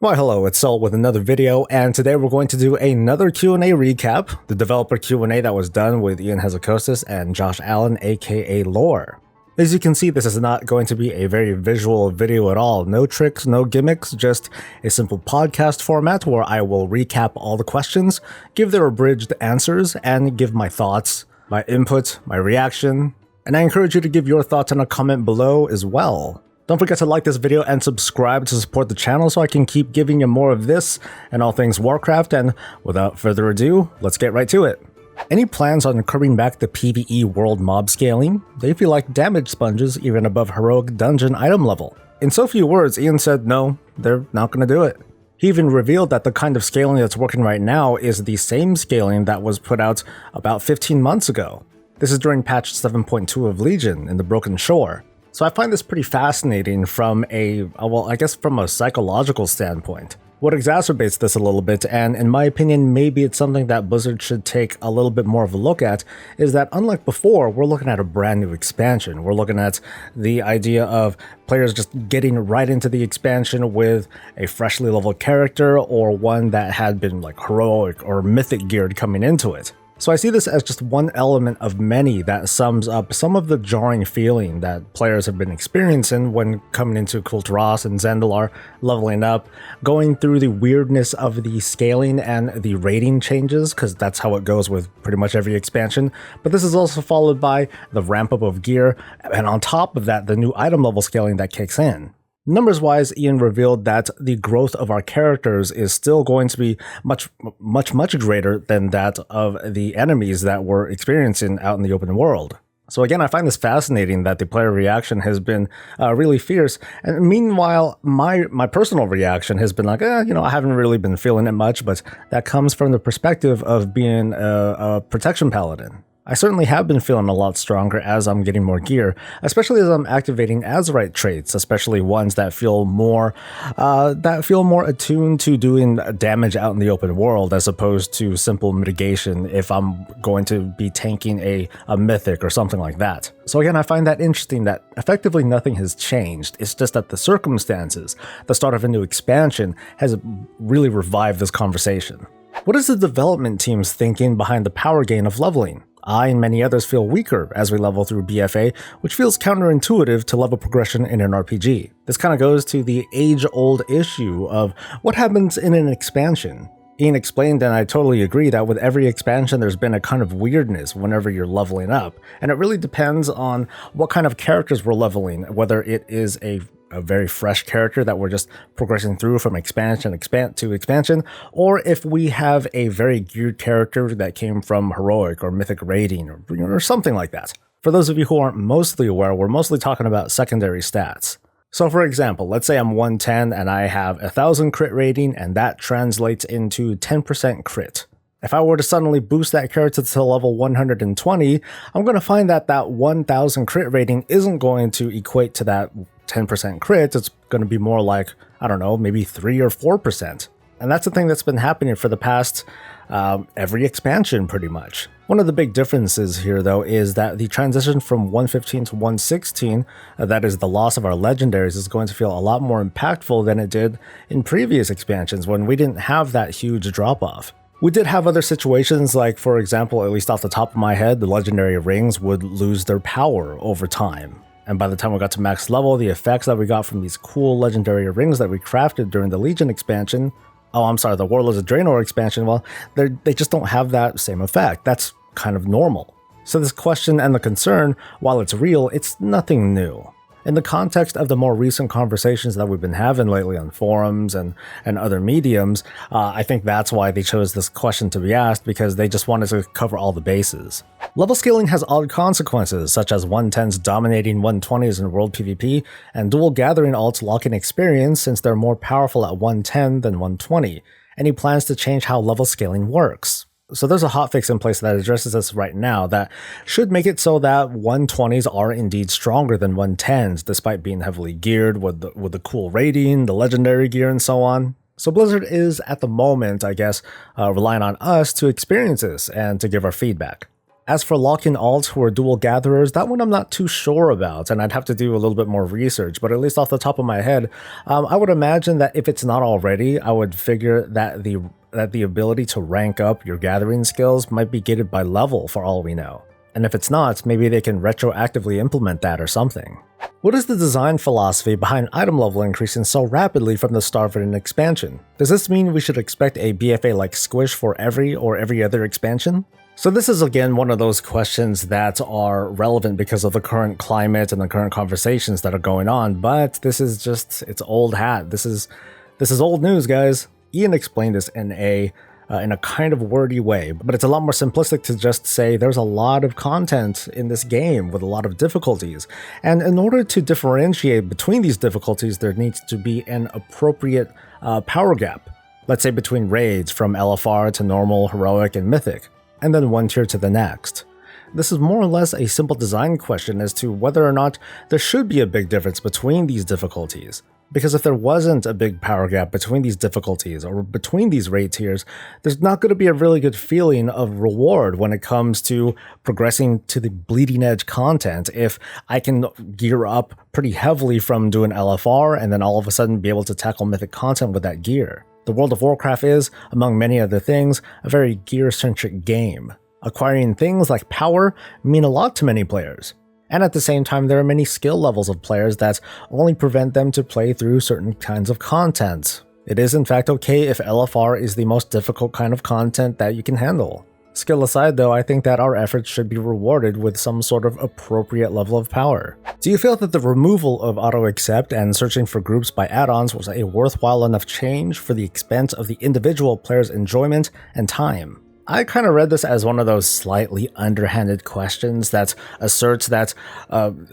Well, hello, it's Sol with another video, and today we're going to do another Q&A recap, the developer Q&A that was done with Ion Hazzikostas and Josh Allen, aka Lore. As you can see, this is not going to be a very visual video at all. No tricks, no gimmicks, just a simple podcast format where I will recap all the questions, give their abridged answers, and give my thoughts, my input, my reaction, and I encourage you to give your thoughts in a comment below as well. Don't forget to like this video and subscribe to support the channel so I can keep giving you more of this and all things Warcraft, and without further ado, let's get right to it. Any plans on curbing back the PvE world mob scaling? They feel like damage sponges even above heroic dungeon item level. In so few words, Ian said no, they're not going to do it. He even revealed that the kind of scaling that's working right now is the same scaling that was put out about 15 months ago. This is during patch 7.2 of Legion in the Broken Shore. So I find this pretty fascinating from from a psychological standpoint. What exacerbates this a little bit, and in my opinion maybe it's something that Blizzard should take a little bit more of a look at, is that unlike before, we're looking at a brand new expansion. We're looking at the idea of players just getting right into the expansion with a freshly leveled character, or one that had been like heroic or mythic geared coming into it. So I see this as just one element of many that sums up some of the jarring feeling that players have been experiencing when coming into Kulturas and Zandalar, leveling up, going through the weirdness of the scaling and the rating changes, because that's how it goes with pretty much every expansion. But this is also followed by the ramp up of gear, and on top of that, the new item level scaling that kicks in. Numbers-wise, Ian revealed that the growth of our characters is still going to be much greater than that of the enemies that we're experiencing out in the open world. So again, I find this fascinating that the player reaction has been really fierce, and meanwhile, my personal reaction has been like, I haven't really been feeling it much, but that comes from the perspective of being a protection paladin. I certainly have been feeling a lot stronger as I'm getting more gear, especially as I'm activating Azerite traits, especially ones that feel more attuned to doing damage out in the open world as opposed to simple mitigation if I'm going to be tanking a mythic or something like that. So again, I find that interesting that effectively nothing has changed. It's just that the circumstances, the start of a new expansion, has really revived this conversation. What is the development team's thinking behind the power gain of leveling? I and many others feel weaker as we level through BFA, which feels counterintuitive to level progression in an RPG. This kind of goes to the age-old issue of what happens in an expansion. Ian explained, and I totally agree, that with every expansion there's been a kind of weirdness whenever you're leveling up, and it really depends on what kind of characters we're leveling, whether it is a very fresh character that we're just progressing through from expansion to expansion, or if we have a very geared character that came from heroic or mythic rating or something like that. For those of you who aren't mostly aware, we're mostly talking about secondary stats. So for example, let's say I'm 110 and I have 1000 crit rating, and that translates into 10% crit. If I were to suddenly boost that character to level 120, I'm going to find that 1000 crit rating isn't going to equate to that 10% crit. It's going to be more like, I don't know, maybe 3 or 4%. And that's the thing that's been happening for the past every expansion pretty much. One of the big differences here though is that the transition from 115 to 116, that is the loss of our legendaries, is going to feel a lot more impactful than it did in previous expansions when we didn't have that huge drop off. We did have other situations like, for example, at least off the top of my head, the legendary rings would lose their power over time. And by the time we got to max level, the effects that we got from these cool legendary rings that we crafted during the Legion expansion, the Warlords of Draenor expansion, well, they just don't have that same effect. That's kind of normal. So this question and the concern, while it's real, it's nothing new. In the context of the more recent conversations that we've been having lately on forums and other mediums, I think that's why they chose this question to be asked, because they just wanted to cover all the bases. Level scaling has odd consequences, such as 110s dominating 120s in world PvP, and dual gathering alts locking experience since they're more powerful at 110 than 120. Any plans to change how level scaling works? So there's a hotfix in place that addresses this right now that should make it so that 120s are indeed stronger than 110s, despite being heavily geared with the cool rating, the legendary gear, and so on. So Blizzard is, at the moment, I guess, relying on us to experience this and to give our feedback. As for lock-in alts who are dual gatherers, that one I'm not too sure about, and I'd have to do a little bit more research, but at least off the top of my head, I would imagine that if it's not already, I would figure that the ability to rank up your gathering skills might be gated by level for all we know. And if it's not, maybe they can retroactively implement that or something. What is the design philosophy behind item level increasing so rapidly from the start of an expansion? Does this mean we should expect a BFA-like squish for every or every other expansion? So this is again one of those questions that are relevant because of the current climate and the current conversations that are going on, but this is just, it's old hat. This is old news, guys. Ian explained this in a kind of wordy way, but it's a lot more simplistic to just say there's a lot of content in this game with a lot of difficulties. And in order to differentiate between these difficulties, there needs to be an appropriate power gap. Let's say between raids from LFR to normal, heroic, and mythic, and then one tier to the next. This is more or less a simple design question as to whether or not there should be a big difference between these difficulties. Because if there wasn't a big power gap between these difficulties or between these raid tiers, there's not going to be a really good feeling of reward when it comes to progressing to the bleeding edge content if I can gear up pretty heavily from doing LFR and then all of a sudden be able to tackle mythic content with that gear. The World of Warcraft is, among many other things, a very gear-centric game. Acquiring things like power mean a lot to many players. And at the same time, there are many skill levels of players that only prevent them to play through certain kinds of content. It is in fact okay if LFR is the most difficult kind of content that you can handle. Skill aside though, I think that our efforts should be rewarded with some sort of appropriate level of power. Do you feel that the removal of auto-accept and searching for groups by add-ons was a worthwhile enough change for the expense of the individual player's enjoyment and time? I kind of read this as one of those slightly underhanded questions that asserts that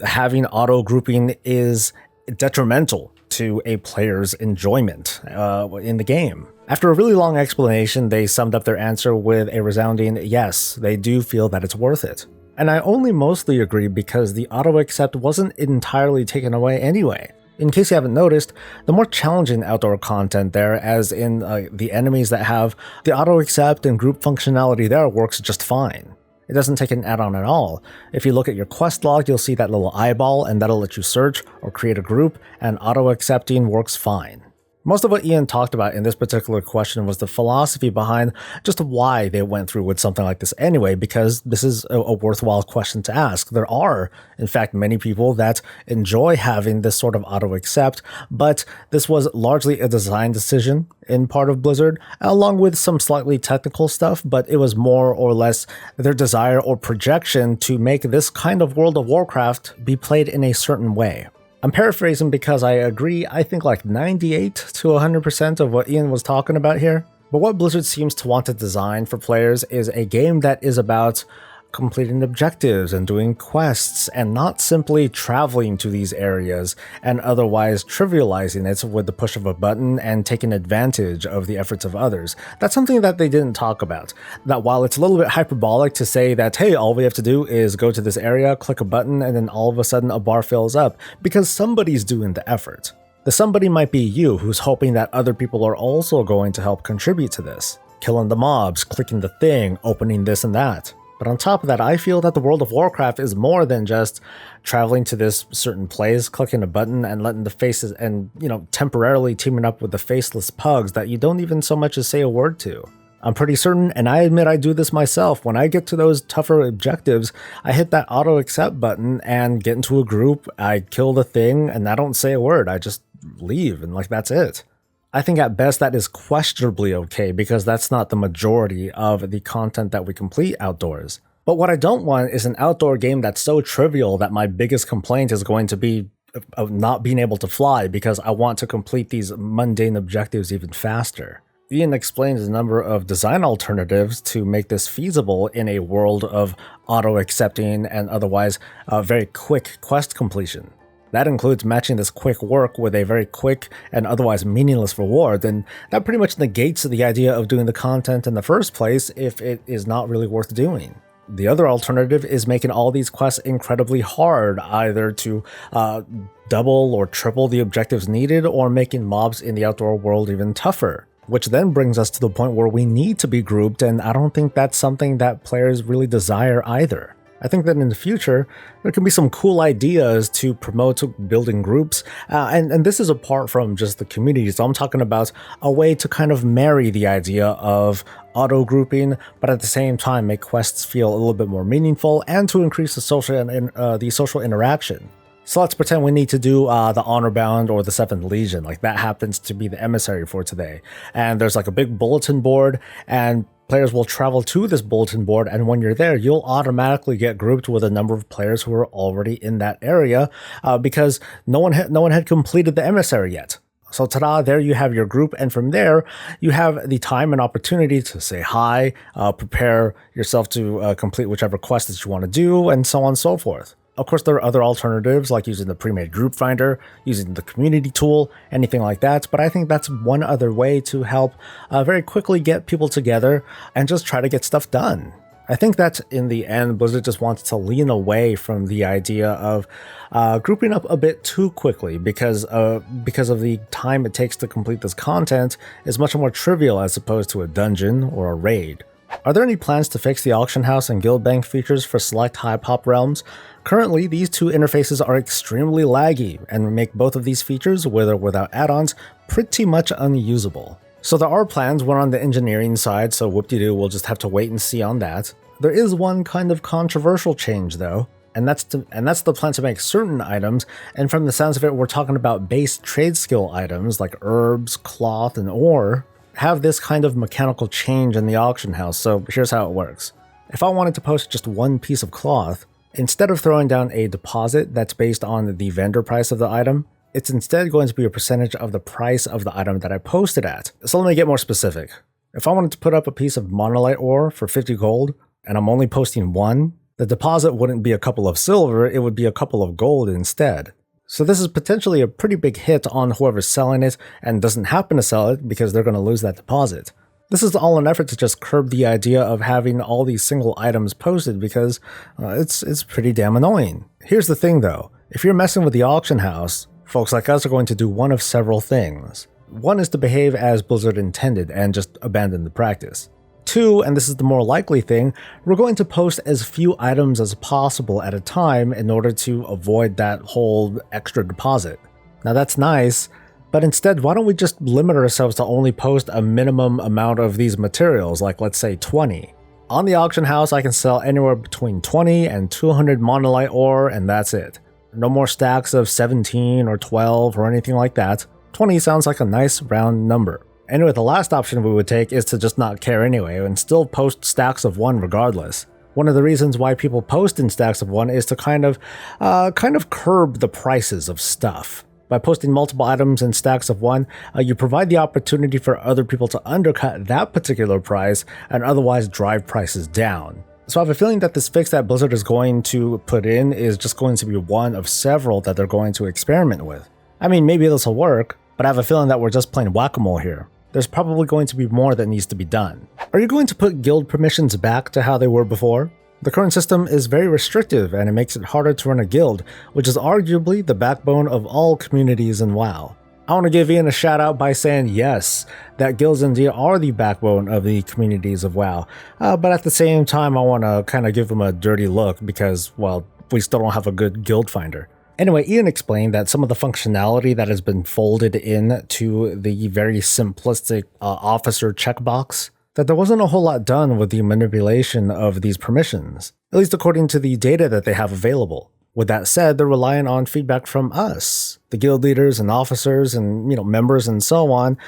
having auto-grouping is detrimental to a player's enjoyment in the game. After a really long explanation, they summed up their answer with a resounding yes, they do feel that it's worth it. And I only mostly agree because the auto-accept wasn't entirely taken away anyway. In case you haven't noticed, the more challenging outdoor content there, as in the enemies that have the auto-accept and group functionality there, works just fine. It doesn't take an add-on at all. If you look at your quest log, you'll see that little eyeball, and that'll let you search or create a group, and auto-accepting works fine. Most of what Ian talked about in this particular question was the philosophy behind just why they went through with something like this anyway, because this is a worthwhile question to ask. There are, in fact, many people that enjoy having this sort of auto-accept, but this was largely a design decision in part of Blizzard, along with some slightly technical stuff, but it was more or less their desire or projection to make this kind of World of Warcraft be played in a certain way. I'm paraphrasing because I agree, I think like 98 to 100% of what Ian was talking about here. But what Blizzard seems to want to design for players is a game that is about completing objectives and doing quests and not simply traveling to these areas and otherwise trivializing it with the push of a button and taking advantage of the efforts of others. That's something that they didn't talk about. That while it's a little bit hyperbolic to say that, hey, all we have to do is go to this area, click a button, and then all of a sudden a bar fills up because somebody's doing the effort. The somebody might be you who's hoping that other people are also going to help contribute to this. Killing the mobs, clicking the thing, opening this and that. But on top of that, I feel that the World of Warcraft is more than just traveling to this certain place, clicking a button, and letting the faces and, temporarily teaming up with the faceless pugs that you don't even so much as say a word to. I'm pretty certain, and I admit I do this myself, when I get to those tougher objectives, I hit that auto-accept button and get into a group, I kill the thing, and I don't say a word, I just leave, and that's it. I think at best that is questionably okay because that's not the majority of the content that we complete outdoors. But what I don't want is an outdoor game that's so trivial that my biggest complaint is going to be of not being able to fly because I want to complete these mundane objectives even faster. Ian explains a number of design alternatives to make this feasible in a world of auto-accepting and otherwise very quick quest completion. That includes matching this quick work with a very quick and otherwise meaningless reward, and that pretty much negates the idea of doing the content in the first place if it is not really worth doing. The other alternative is making all these quests incredibly hard, either to double or triple the objectives needed, or making mobs in the outdoor world even tougher. which then brings us to the point where we need to be grouped, and I don't think that's something that players really desire either. I think that in the future, there can be some cool ideas to promote building groups, and this is apart from just the community, so I'm talking about a way to kind of marry the idea of auto-grouping, but at the same time make quests feel a little bit more meaningful and to increase the social interaction. So let's pretend we need to do the Honor Bound or the 7th Legion, like that happens to be the emissary for today. And there's like a big bulletin board, and players will travel to this bulletin board, and when you're there, you'll automatically get grouped with a number of players who are already in that area because no one had completed the emissary yet. So ta-da, there you have your group, and from there, you have the time and opportunity to say hi, prepare yourself to complete whichever quest that you want to do, and so on and so forth. Of course, there are other alternatives like using the pre-made group finder, using the community tool, anything like that, but I think that's one other way to help very quickly get people together and just try to get stuff done. I think that in the end, Blizzard just wants to lean away from the idea of grouping up a bit too quickly because of the time it takes to complete this content is much more trivial as opposed to a dungeon or a raid. Are there any plans to fix the auction house and guild bank features for select high pop realms? Currently, these two interfaces are extremely laggy and make both of these features, with or without add-ons, pretty much unusable. So there are plans, one on the engineering side, so whoop-de-doo, we'll just have to wait and see on that. There is one kind of controversial change though, and that's the plan to make certain items, and from the sounds of it, we're talking about base trade skill items like herbs, cloth, and ore, have this kind of mechanical change in the auction house. So here's how it works. If I wanted to post just one piece of cloth, instead of throwing down a deposit that's based on the vendor price of the item, it's instead going to be a percentage of the price of the item that I posted at. So let me get more specific. If I wanted to put up a piece of monolite ore for 50 gold, and I'm only posting one, the deposit wouldn't be a couple of silver, it would be a couple of gold instead. So this is potentially a pretty big hit on whoever's selling it and doesn't happen to sell it because they're going to lose that deposit. This is all an effort to just curb the idea of having all these single items posted because it's pretty damn annoying. Here's the thing though, if you're messing with the auction house, folks like us are going to do one of several things. One is to behave as Blizzard intended and just abandon the practice. Two, and this is the more likely thing, we're going to post as few items as possible at a time in order to avoid that whole extra deposit. Now that's nice, but instead why don't we just limit ourselves to only post a minimum amount of these materials, like let's say 20. On the auction house I can sell anywhere between 20 and 200 monolite ore, and that's it. No more stacks of 17 or 12 or anything like that. 20 sounds like a nice round number. Anyway, the last option we would take is to just not care anyway and still post stacks of 1 regardless. One of the reasons why people post in stacks of 1 is to kind of curb the prices of stuff. By posting multiple items in stacks of 1, you provide the opportunity for other people to undercut that particular price and otherwise drive prices down. So I have a feeling that this fix that Blizzard is going to put in is just going to be one of several that they're going to experiment with. I mean, maybe this will work, but I have a feeling that we're just playing whack-a-mole here. There's probably going to be more that needs to be done. Are you going to put guild permissions back to how they were before? The current system is very restrictive and it makes it harder to run a guild, which is arguably the backbone of all communities in WoW. I want to give Ian a shout out by saying yes, that guilds indeed are the backbone of the communities of WoW, but at the same time I want to kind of give them a dirty look because, well, we still don't have a good guild finder. Anyway, Ian explained that some of the functionality that has been folded in to the very simplistic officer checkbox, that there wasn't a whole lot done with the manipulation of these permissions, at least according to the data that they have available. With that said, they're relying on feedback from us, the guild leaders and officers and members and so on,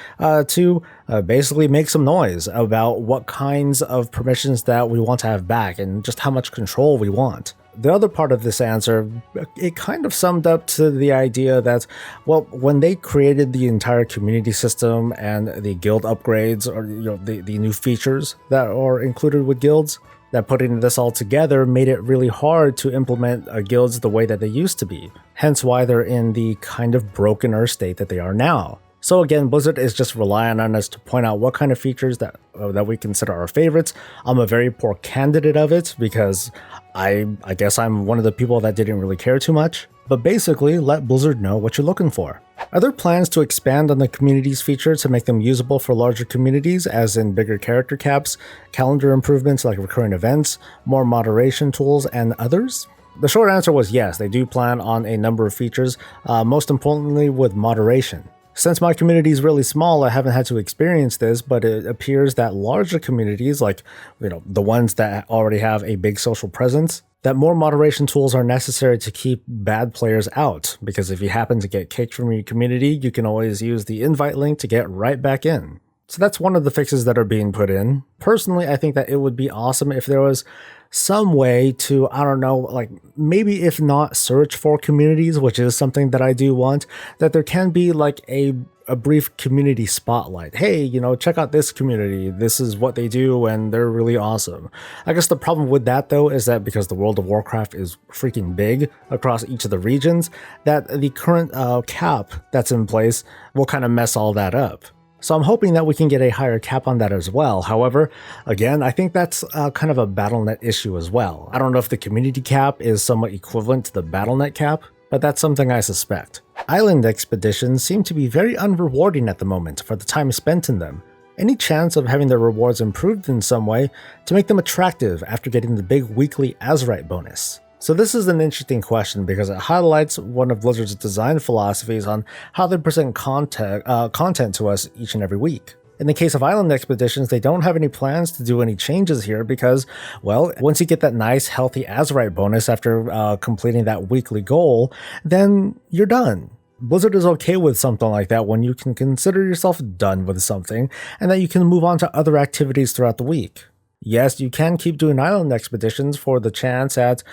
to basically make some noise about what kinds of permissions that we want to have back and just how much control we want. The other part of this answer, it kind of summed up to the idea that, well, when they created the entire community system and the guild upgrades or the new features that are included with guilds, that putting this all together made it really hard to implement guilds the way that they used to be. Hence why they're in the kind of brokener state that they are now. So again, Blizzard is just relying on us to point out what kind of features that we consider our favorites. I'm a very poor candidate of it because I guess I'm one of the people that didn't really care too much. But basically, let Blizzard know what you're looking for. Are there plans to expand on the communities feature to make them usable for larger communities, as in bigger character caps, calendar improvements like recurring events, more moderation tools, and others? The short answer was yes, they do plan on a number of features, most importantly with moderation. Since my community is really small, I haven't had to experience this, but it appears that larger communities, like the ones that already have a big social presence, that more moderation tools are necessary to keep bad players out, because if you happen to get kicked from your community, you can always use the invite link to get right back in. So that's one of the fixes that are being put in. Personally, I think that it would be awesome if there was some way to, I don't know, like maybe if not search for communities, which is something that I do want, that there can be like a brief community spotlight. Hey, check out this community. This is what they do and they're really awesome. I guess the problem with that though is that because the world of Warcraft is freaking big across each of the regions, that the current cap that's in place will kind of mess all that up. So I'm hoping that we can get a higher cap on that as well. However, again, I think that's kind of a BattleNet issue as well. I don't know if the community cap is somewhat equivalent to the BattleNet cap, but that's something I suspect. Island expeditions seem to be very unrewarding at the moment for the time spent in them. Any chance of having their rewards improved in some way to make them attractive after getting the big weekly Azerite bonus? So this is an interesting question because it highlights one of Blizzard's design philosophies on how they present content to us each and every week. In the case of Island expeditions, they don't have any plans to do any changes here because, well, once you get that nice, healthy Azerite bonus after completing that weekly goal, then you're done. Blizzard is okay with something like that when you can consider yourself done with something and that you can move on to other activities throughout the week. Yes, you can keep doing island expeditions for the chance at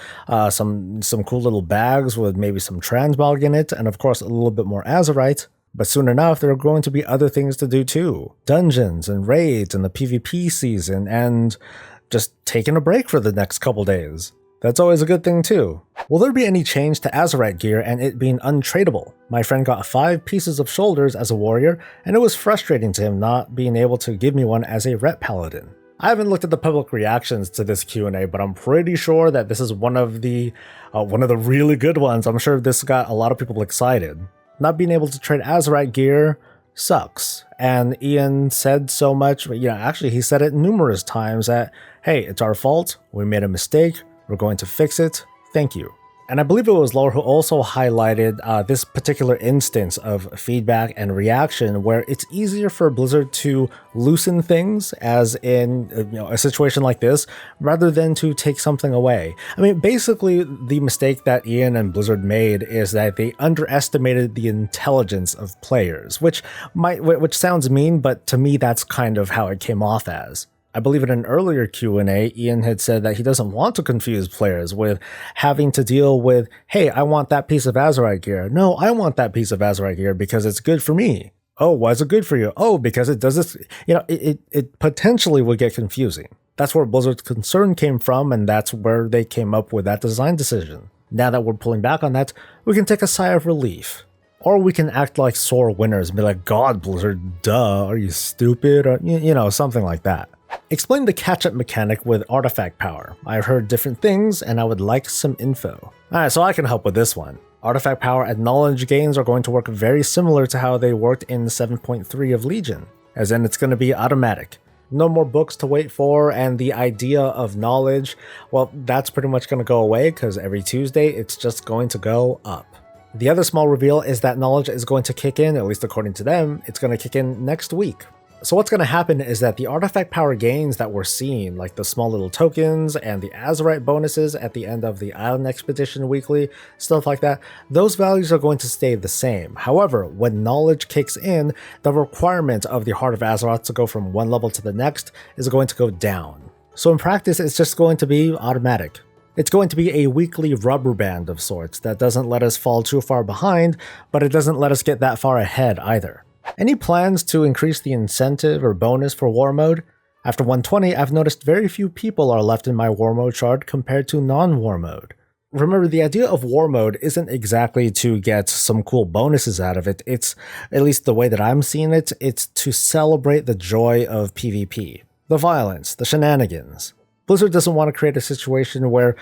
some cool little bags with maybe some transmog in it, and of course a little bit more Azerite. But soon enough, there are going to be other things to do too. Dungeons and raids and the PvP season, and just taking a break for the next couple days. That's always a good thing too. Will there be any change to Azerite gear and it being untradeable? My friend got 5 pieces of shoulders as a warrior, and it was frustrating to him not being able to give me one as a ret paladin. I haven't looked at the public reactions to this Q&A, but I'm pretty sure that this is one of the really good ones. I'm sure this got a lot of people excited. Not being able to trade Azerite gear sucks. And Ian said so much, actually he said it numerous times that, hey, it's our fault, we made a mistake, we're going to fix it, thank you. And I believe it was Laura who also highlighted this particular instance of feedback and reaction where it's easier for Blizzard to loosen things, as in a situation like this, rather than to take something away. I mean, basically the mistake that Ian and Blizzard made is that they underestimated the intelligence of players, which sounds mean, but to me that's kind of how it came off as. I believe in an earlier Q&A, Ian had said that he doesn't want to confuse players with having to deal with, hey, I want that piece of Azerite gear. No, I want that piece of Azerite gear because it's good for me. Oh, why is it good for you? Oh, because it does this. It potentially would get confusing. That's where Blizzard's concern came from, and that's where they came up with that design decision. Now that we're pulling back on that, we can take a sigh of relief. Or we can act like sore winners and be like, God, Blizzard, duh, are you stupid? Or, something like that. Explain the catch-up mechanic with artifact power. I've heard different things and I would like some info. Alright, so I can help with this one. Artifact power and knowledge gains are going to work very similar to how they worked in 7.3 of Legion, as in it's going to be automatic. No more books to wait for, and the idea of knowledge, well, that's pretty much going to go away because every Tuesday it's just going to go up. The other small reveal is that knowledge is going to kick in, at least according to them, it's going to kick in next week. So what's going to happen is that the artifact power gains that we're seeing, like the small little tokens and the Azerite bonuses at the end of the Island Expedition weekly, stuff like that, those values are going to stay the same. However, when knowledge kicks in, the requirement of the Heart of Azeroth to go from one level to the next is going to go down. So in practice, it's just going to be automatic. It's going to be a weekly rubber band of sorts that doesn't let us fall too far behind, but it doesn't let us get that far ahead either. Any plans to increase the incentive or bonus for War Mode? After 120, I've noticed very few people are left in my War Mode chart compared to non-War Mode. Remember, the idea of War Mode isn't exactly to get some cool bonuses out of it. It's, at least the way that I'm seeing it, it's to celebrate the joy of PvP. The violence, the shenanigans. Blizzard doesn't want to create a situation where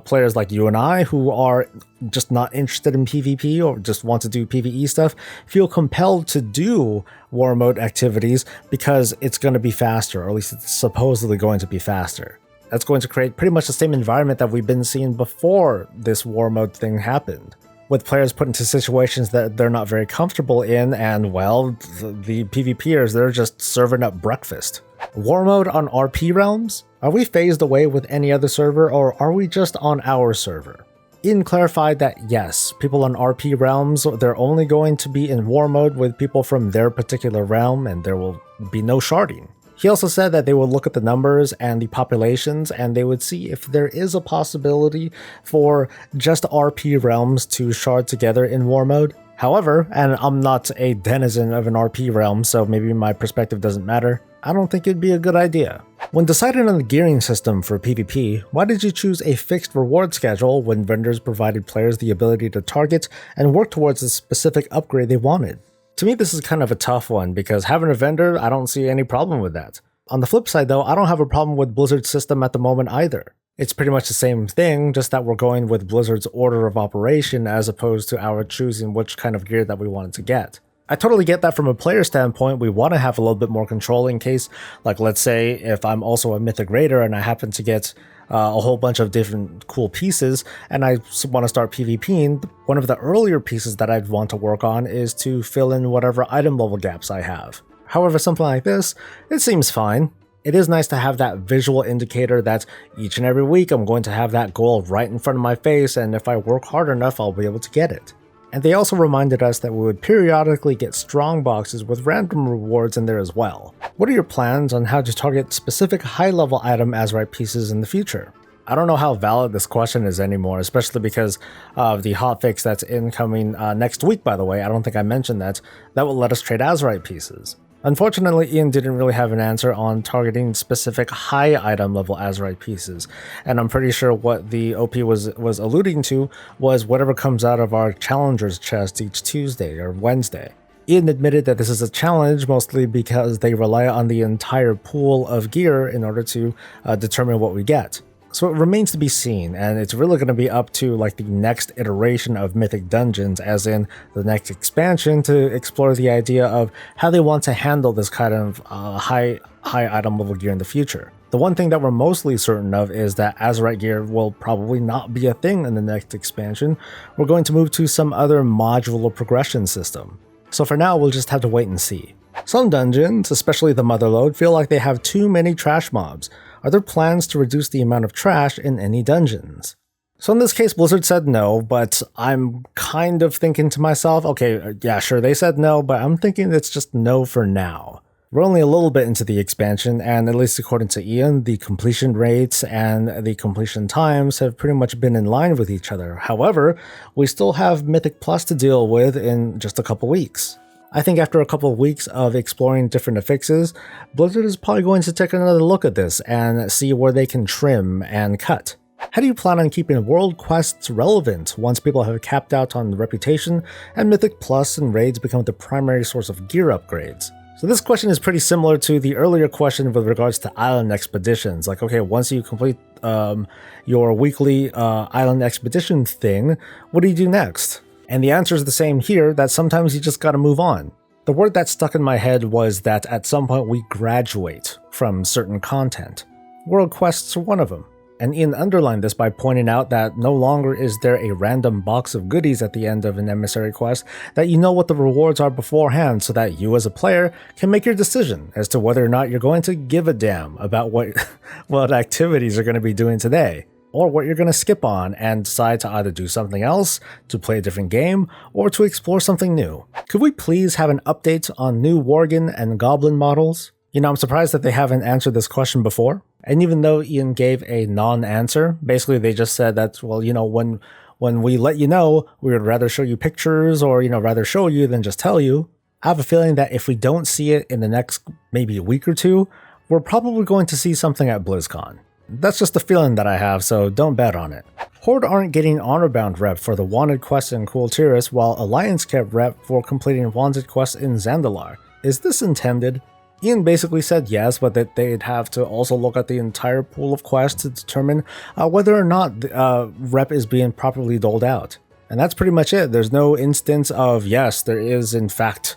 players like you and I, who are just not interested in PvP or just want to do PvE stuff, feel compelled to do war mode activities because it's going to be faster, or at least it's supposedly going to be faster. That's going to create pretty much the same environment that we've been seeing before this war mode thing happened, with players put into situations that they're not very comfortable in, and well, the PvPers, they're just serving up breakfast. War mode on RP realms? Are we phased away with any other server, or are we just on our server? Ian clarified that yes, people on RP realms, they're only going to be in war mode with people from their particular realm, and there will be no sharding. He also said that they would look at the numbers and the populations, and they would see if there is a possibility for just RP realms to shard together in war mode. However, and I'm not a denizen of an RP realm, so maybe my perspective doesn't matter, I don't think it'd be a good idea. When deciding on the gearing system for PvP, why did you choose a fixed reward schedule when vendors provided players the ability to target and work towards a specific upgrade they wanted? To me, this is kind of a tough one, because having a vendor, I don't see any problem with that. On the flip side though, I don't have a problem with Blizzard's system at the moment either. It's pretty much the same thing, just that we're going with Blizzard's order of operation as opposed to our choosing which kind of gear that we wanted to get. I totally get that from a player standpoint. We want to have a little bit more control in case, like let's say if I'm also a Mythic Raider and I happen to get a whole bunch of different cool pieces and I want to start PvPing, one of the earlier pieces that I'd want to work on is to fill in whatever item level gaps I have. However, something like this, it seems fine. It is nice to have that visual indicator that each and every week I'm going to have that goal right in front of my face, and if I work hard enough, I'll be able to get it. And they also reminded us that we would periodically get strong boxes with random rewards in there as well. What are your plans on how to target specific high-level item Azerite pieces in the future? I don't know how valid this question is anymore, especially because of the hotfix that's incoming next week, by the way. I don't think I mentioned that. That will let us trade Azerite pieces. Unfortunately, Ian didn't really have an answer on targeting specific high item level Azerite pieces, and I'm pretty sure what the OP was alluding to was whatever comes out of our Challengers chest each Tuesday or Wednesday. Ian admitted that this is a challenge mostly because they rely on the entire pool of gear in order to determine what we get. So it remains to be seen, and it's really going to be up to like the next iteration of Mythic Dungeons, as in the next expansion, to explore the idea of how they want to handle this kind of high item level gear in the future. The one thing that we're mostly certain of is that Azerite Gear will probably not be a thing in the next expansion. We're going to move to some other modular progression system. So for now, we'll just have to wait and see. Some dungeons, especially the Motherlode, feel like they have too many trash mobs. Are there plans to reduce the amount of trash in any dungeons? So in this case, Blizzard said no, but I'm kind of thinking to myself, okay, yeah, sure, they said no, but I'm thinking it's just no for now. We're only a little bit into the expansion, and at least according to Ian, the completion rates and the completion times have pretty much been in line with each other. However, we still have Mythic Plus to deal with in just a couple weeks. I think after a couple of weeks of exploring different affixes, Blizzard is probably going to take another look at this and see where they can trim and cut. How do you plan on keeping world quests relevant once people have capped out on reputation and Mythic Plus and raids become the primary source of gear upgrades? So this question is pretty similar to the earlier question with regards to island expeditions. Like, okay, once you complete your weekly island expedition thing, what do you do next? And the answer is the same here, that sometimes you just gotta move on. The word that stuck in my head was that at some point we graduate from certain content. World quests are one of them. And Ian underlined this by pointing out that no longer is there a random box of goodies at the end of an emissary quest, that you know what the rewards are beforehand so that you as a player can make your decision as to whether or not you're going to give a damn about what activities you're going to be doing today, or what you're going to skip on and decide to either do something else, to play a different game, or to explore something new. Could we please have an update on new Worgen and Goblin models? You know, I'm surprised that they haven't answered this question before. And even though Ian gave a non-answer, basically they just said that, well, you know, when we let you know, we would rather show you pictures or, you know, rather show you than just tell you. I have a feeling that if we don't see it in the next maybe a week or two, we're probably going to see something at BlizzCon. That's just the feeling that I have, so don't bet on it. Horde aren't getting Honorbound rep for the Wanted quest in Kultiris, while Alliance kept rep for completing Wanted quests in Zandalar. Is this intended? Ian basically said yes, but that they'd have to also look at the entire pool of quests to determine whether or not the rep is being properly doled out. And that's pretty much it. There's no instance of, yes, there is in fact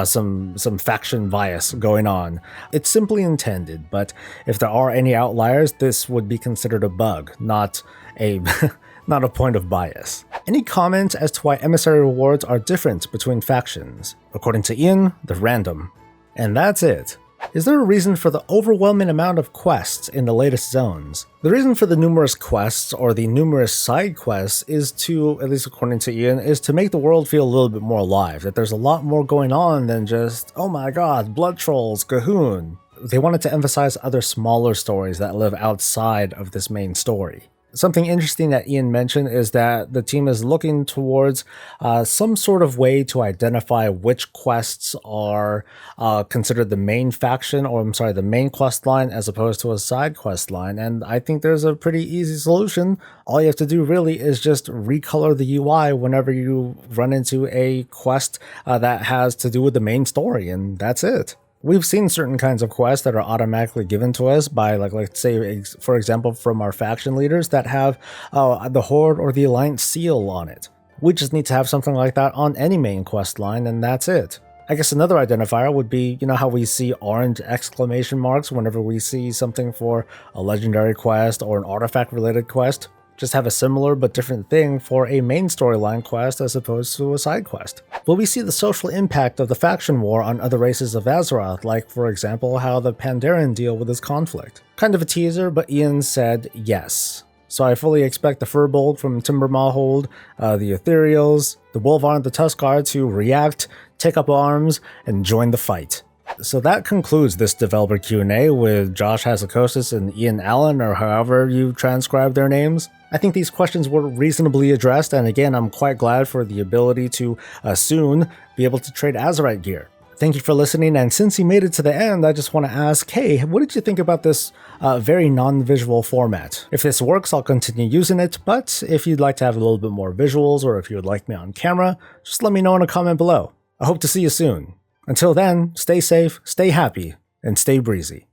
some faction bias going on. It's simply intended, but if there are any outliers, this would be considered a bug, not a not a point of bias. Any comments as to why emissary rewards are different between factions? According to Ian, they're random. And that's it. Is there a reason for the overwhelming amount of quests in the latest zones? The reason for the numerous quests, or the numerous side quests, is to, at least according to Ian, is to make the world feel a little bit more alive, that there's a lot more going on than just, oh my god, blood trolls, Cahoon. They wanted to emphasize other smaller stories that live outside of this main story. Something interesting that Ian mentioned is that the team is looking towards some sort of way to identify which quests are considered the main faction, or I'm sorry, the main quest line as opposed to a side quest line. And I think there's a pretty easy solution. All you have to do really is just recolor the UI whenever you run into a quest that has to do with the main story, and that's it. We've seen certain kinds of quests that are automatically given to us by, like let's say, for example, from our faction leaders that have the Horde or the Alliance seal on it. We just need to have something like that on any main quest line, and that's it. I guess another identifier would be, you know how we see orange exclamation marks whenever we see something for a legendary quest or an artifact related quest? Just have a similar but different thing for a main storyline quest as opposed to a side quest. Will we see the social impact of the faction war on other races of Azeroth, like for example how the Pandaren deal with this conflict? Kind of a teaser, but Ian said yes. So I fully expect the Firbolg from Timbermawhold, the Ethereals, the Wolvarn, the Tuskar to react, take up arms, and join the fight. So that concludes this developer Q&A with Josh Hazzikostas and Ian Allen, or however you transcribe their names. I think these questions were reasonably addressed, and again, I'm quite glad for the ability to soon be able to trade Azerite Gear. Thank you for listening, and since you made it to the end, I just want to ask, hey, what did you think about this very non-visual format? If this works, I'll continue using it, but if you'd like to have a little bit more visuals, or if you would like me on camera, just let me know in a comment below. I hope to see you soon. Until then, stay safe, stay happy, and stay breezy.